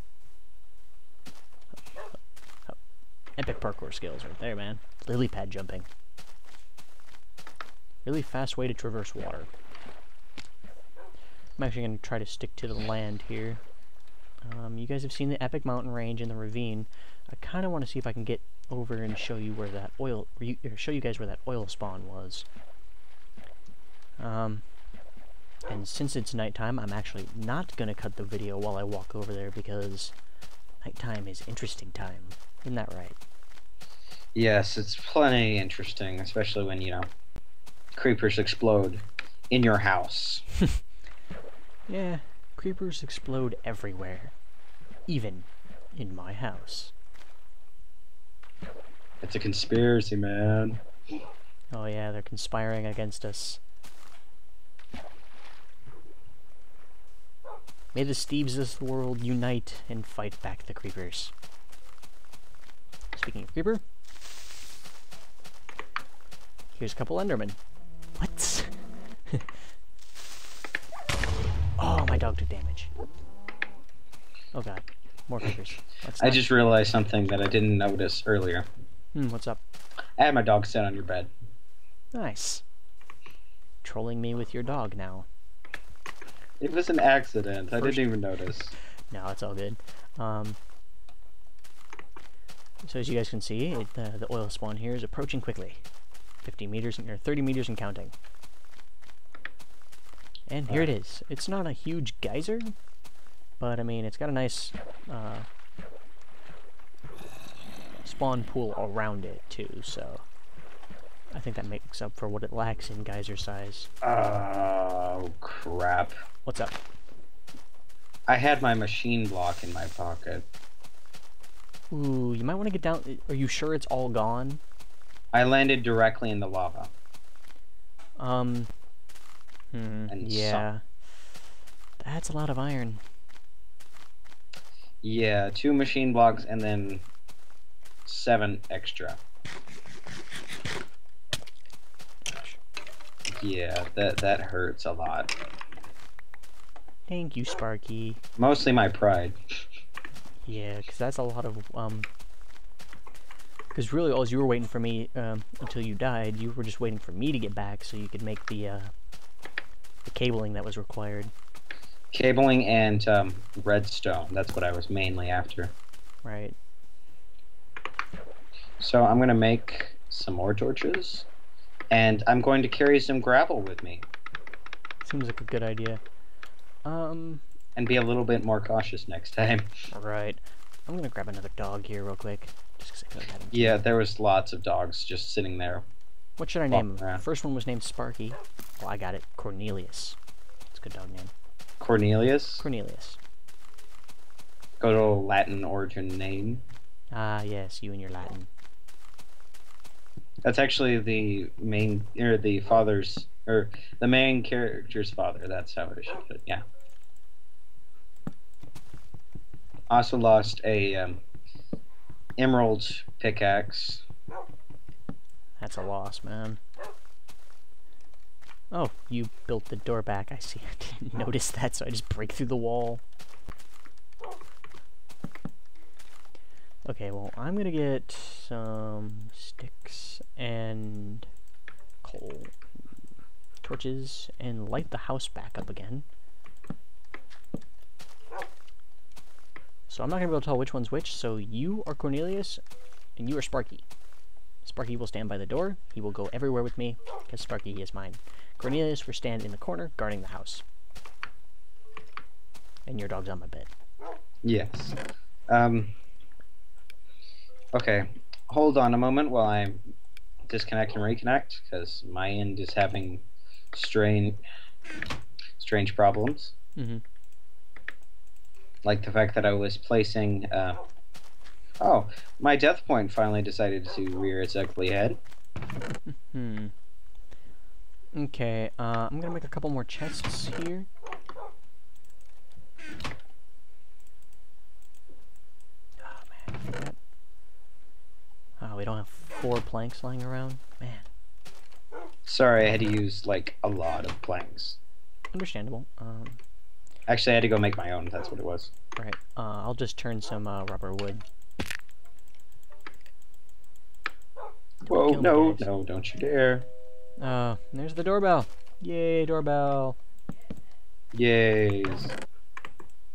Oh, epic parkour skills right there, man. Lily pad jumping. Really fast way to traverse water. I'm actually going to try to stick to the land here. You guys have seen the epic mountain range and the ravine. I kind of want to see if I can get over and show you where that oil, or show you guys where that oil spawn was. And since it's nighttime, I'm actually not going to cut the video while I walk over there because nighttime is interesting time. Isn't that right? Yes, it's plenty interesting, especially when, you know, creepers explode in your house. Yeah, creepers explode everywhere. Even in my house. It's a conspiracy, man. Oh yeah, they're conspiring against us. May the Steves of this world unite and fight back the creepers. Speaking of creeper, here's a couple Endermen. What? Oh, my dog took damage. Oh god, more creepers. I just realized something that I didn't notice earlier. What's up? I had my dog sit on your bed. Nice. Trolling me with your dog now. It was an accident. I didn't even notice. No, it's all good. So as you guys can see, the oil spawn here is approaching quickly. 50 meters, or 30 meters and counting. And here it is. It's not a huge geyser, but I mean, it's got a nice spawn pool around it too, so I think that makes up for what it lacks in geyser size. Oh, crap. What's up? I had my machine block in my pocket. Ooh, you might want to get down. Are you sure it's all gone? I landed directly in the lava. Yeah. That's a lot of iron. Yeah, 2 machine blocks and then 7 extra. Yeah, that hurts a lot. Thank you, Sparky. Mostly my pride. Yeah, because that's a lot of, because really all you were waiting for me, until you died, you were just waiting for me to get back so you could make the cabling that was required. Cabling and redstone, that's what I was mainly after. Right. So I'm going to make some more torches, and I'm going to carry some gravel with me. Seems like a good idea. And be a little bit more cautious next time. Right. I'm gonna grab another dog here real quick. Just 'cause I feel like having Yeah, there was lots of dogs just sitting there. What should I name him? Around. First one was named Sparky. Oh, I got it. Cornelius. It's a good dog name. Cornelius? Cornelius. Good old Latin origin name. Ah, yes, you and your Latin. That's actually the main, or the father's, or the main character's father. That's how it should put. Yeah. Also lost a emerald pickaxe. That's a loss, man. Oh, you built the door back. I see. I didn't notice that, so I just break through the wall. Okay, well, I'm gonna get some sticks and coal, torches, and light the house back up again. So I'm not gonna be able to tell which one's which, so you are Cornelius, and you are Sparky. Sparky will stand by the door. He will go everywhere with me, because Sparky is mine. Cornelius will stand in the corner, guarding the house. And your dog's on my bed. Yes. Okay, hold on a moment while I disconnect and reconnect, because my end is having strange problems. Mm-hmm. Like the fact that I was placing... oh, my death point finally decided to rear its ugly head. Okay, I'm gonna make a couple more chests here. Oh, man, I forgot. Oh, we don't have 4 planks lying around? Man. Sorry, I had to use, like, a lot of planks. Understandable. Actually, I had to go make my own. That's what it was. Right. I'll just turn some rubber wood. Whoa, Kill me, no, guys. no, don't you dare. There's the doorbell. Yay, doorbell. Yays.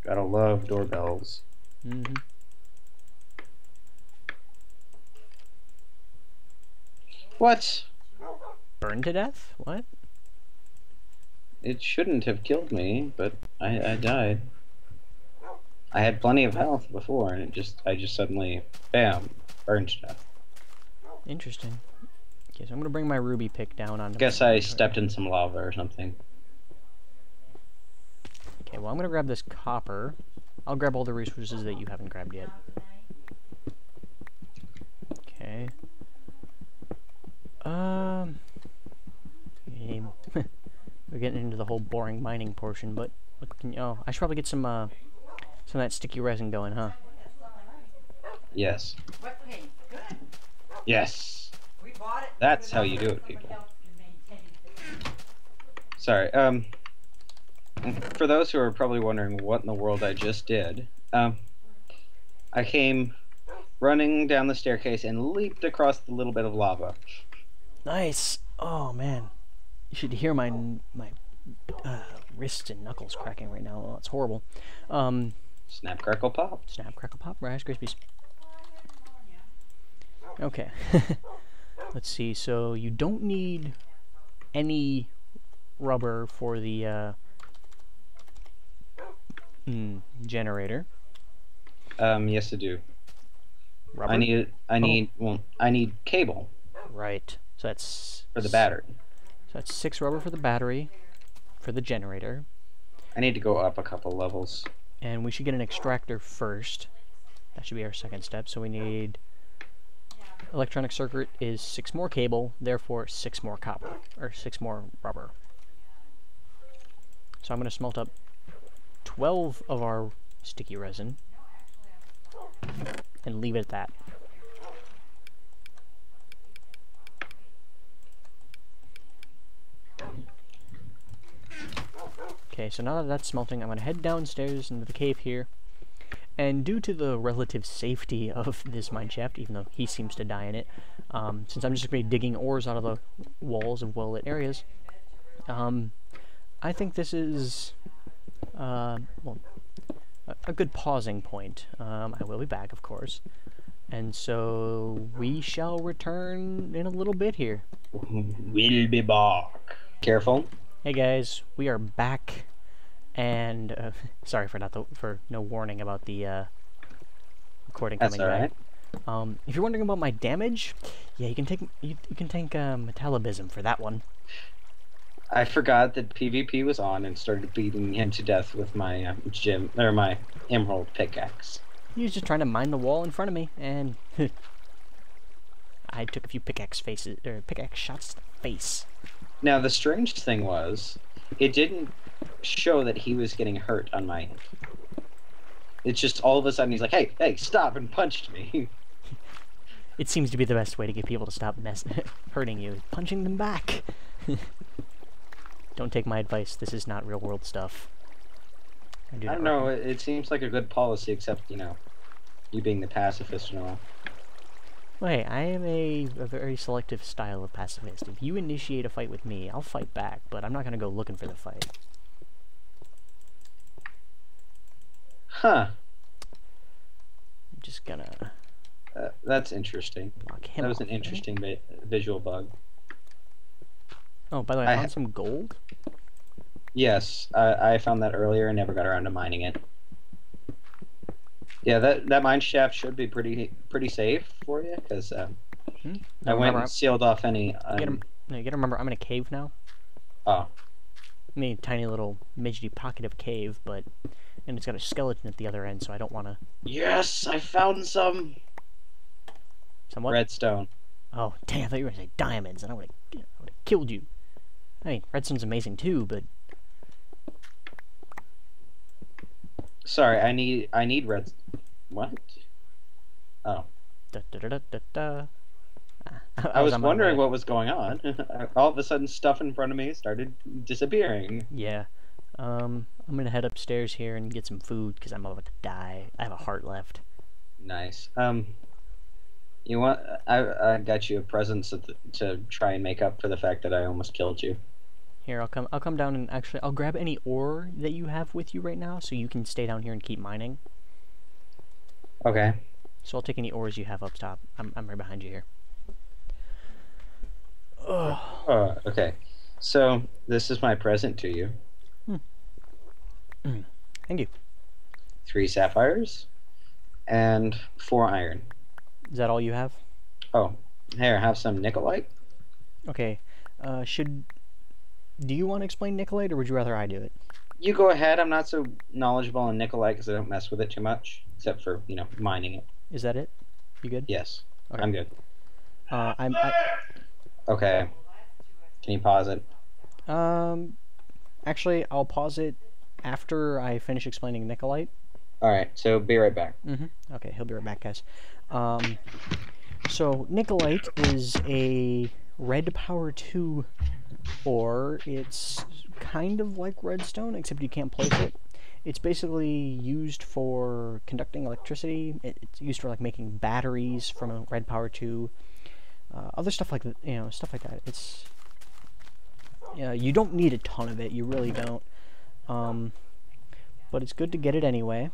Gotta love doorbells. Mm-hmm. What? Burned to death? What? It shouldn't have killed me, but I died. I had plenty of health before, and I just suddenly, bam, burned to death. Interesting. Okay, so I'm gonna bring my ruby pick down onto Guess my I inventory. stepped in some lava or something. Okay, well I'm gonna grab this copper. I'll grab all the resources that you haven't grabbed yet. Okay. We're getting into the whole boring mining portion, but what can oh, I should probably get some of that sticky resin going, huh? Yes. Yes. That's how you do it, people. Sorry. For those who are probably wondering what in the world I just did, I came running down the staircase and leaped across the little bit of lava. Nice. Oh man, you should hear my wrists and knuckles cracking right now. Oh, it's horrible. Snap, crackle, pop. Snap, crackle, pop, Rice Krispies. Okay. Let's see. So you don't need any rubber for the generator. Yes, I do. Rubber? I need cable. Right. So that's For the battery. So that's 6 rubber for the battery, for the generator. I need to go up a couple levels. And we should get an extractor first. That should be our second step. So we need electronic circuit is 6 more cable, therefore 6 more copper, or 6 more rubber. So I'm going to smelt up 12 of our sticky resin and leave it at that. Okay, so now that that's smelting, I'm going to head downstairs into the cave here. And due to the relative safety of this mineshaft, even though he seems to die in it, since I'm just going to be digging ores out of the walls of well-lit areas, I think this is well, a good pausing point. I will be back, of course. And so we shall return in a little bit here. We'll be back. Careful. Hey guys, we are back, and sorry for no warning about the recording coming back. That's all right. If you're wondering about my damage, yeah, you can take Metalobism for that one. I forgot that PvP was on and started beating him to death with my my emerald pickaxe. He was just trying to mine the wall in front of me, and I took a few pickaxe shots to the face. Now the strange thing was, it didn't show that he was getting hurt on my end. It's just all of a sudden he's like, "Hey, hey, stop!" and punched me. It seems to be the best way to get people to stop hurting you, punching them back. Don't take my advice. This is not real world stuff. I don't know. It seems like a good policy, except you being the pacifist and all. Well, hey, I am a very selective style of pacifist. If you initiate a fight with me, I'll fight back, but I'm not gonna go looking for the fight. Huh. I'm just gonna that's interesting. block him That was off, an right? interesting visual bug. Oh, by the way, I found some gold. Yes, I found that earlier and never got around to mining it. Yeah, that mine shaft should be pretty safe for you, because I went and sealed off any. You gotta remember, I'm in a cave now. Oh. I mean, tiny little midgety pocket of a cave, and it's got a skeleton at the other end, so I don't want to. Yes, I found some. Somewhat. Redstone. Oh, damn! I thought you were gonna say diamonds, and I would have killed you. I mean, redstone's amazing too, but sorry, I need red. What? Oh. Da, da, da, da, da, da. I was wondering what was going on. All of a sudden, stuff in front of me started disappearing. Yeah. I'm gonna head upstairs here and get some food because I'm about to die. I have a heart left. Nice. You want? I got you a present to try and make up for the fact that I almost killed you. Here, I'll come down and actually I'll grab any ore that you have with you right now, so you can stay down here and keep mining. Okay. So I'll take any ores you have up top. I'm right behind you here. Oh. Okay. So this is my present to you. Thank you. 3 sapphires and 4 iron. Is that all you have? Oh, here, have some Nicolite. Okay. Do you want to explain Nicolite, or would you rather I do it? You go ahead. I'm not so knowledgeable in Nicolite because I don't mess with it too much, except for, mining it. Is that it? You good? Yes. Okay. I'm good. I'm. Okay. Can you pause it? Actually, I'll pause it after I finish explaining Nicolite. Alright, so be right back. Okay, he'll be right back, guys. So, Nicolite is a red power 2 ore. It's kind of like redstone, except you can't place it. It's basically used for conducting electricity. It's used for, like, making batteries from a red power 2. Other stuff like that, stuff like that. It's... you don't need a ton of it, you really don't. But it's good to get it anyway.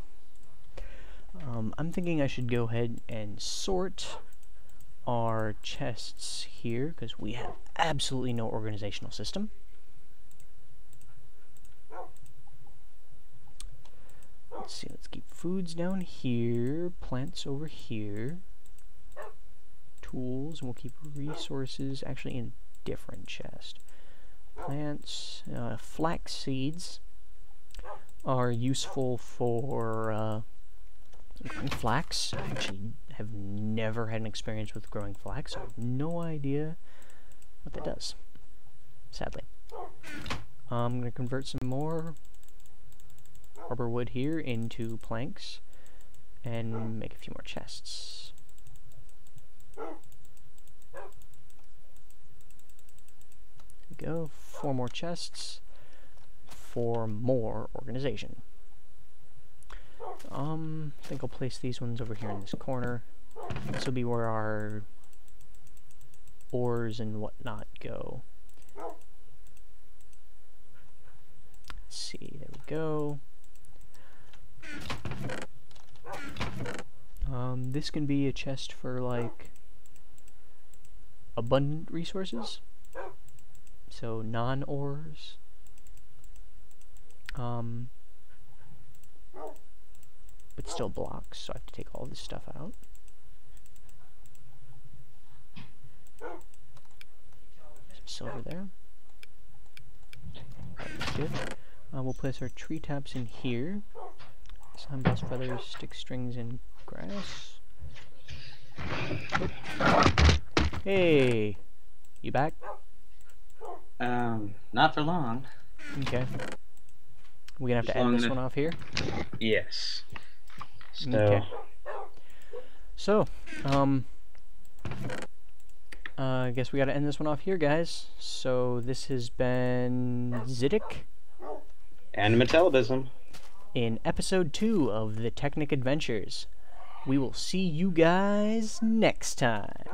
I'm thinking I should go ahead and sort our chests here, because we have absolutely no organizational system. Let's see, let's keep foods down here, plants over here, tools, and we'll keep resources actually in a different chest. Plants, flax seeds are useful for growing flax. I actually have never had an experience with growing flax, so I have no idea what that does, sadly. I'm going to convert some more arbor wood here into planks and make a few more chests. There we go, 4 more chests for more organization. I think I'll place these ones over here in this corner. This will be where our ores and whatnot go. Let's see, there we go. This can be a chest for, like, abundant resources. So, non-ores. But still blocks, so I have to take all this stuff out. Some silver there. That's good. We'll place our tree taps in here. Slime bust feathers, stick strings, and grass. Hey! You back? Not for long. Okay. We're gonna have to end this one off here? Yes. So... Okay. So, I guess we gotta end this one off here, guys. So, this has been Ziddick. And Metalobism. In episode 2 of the Technic Adventures. We will see you guys next time.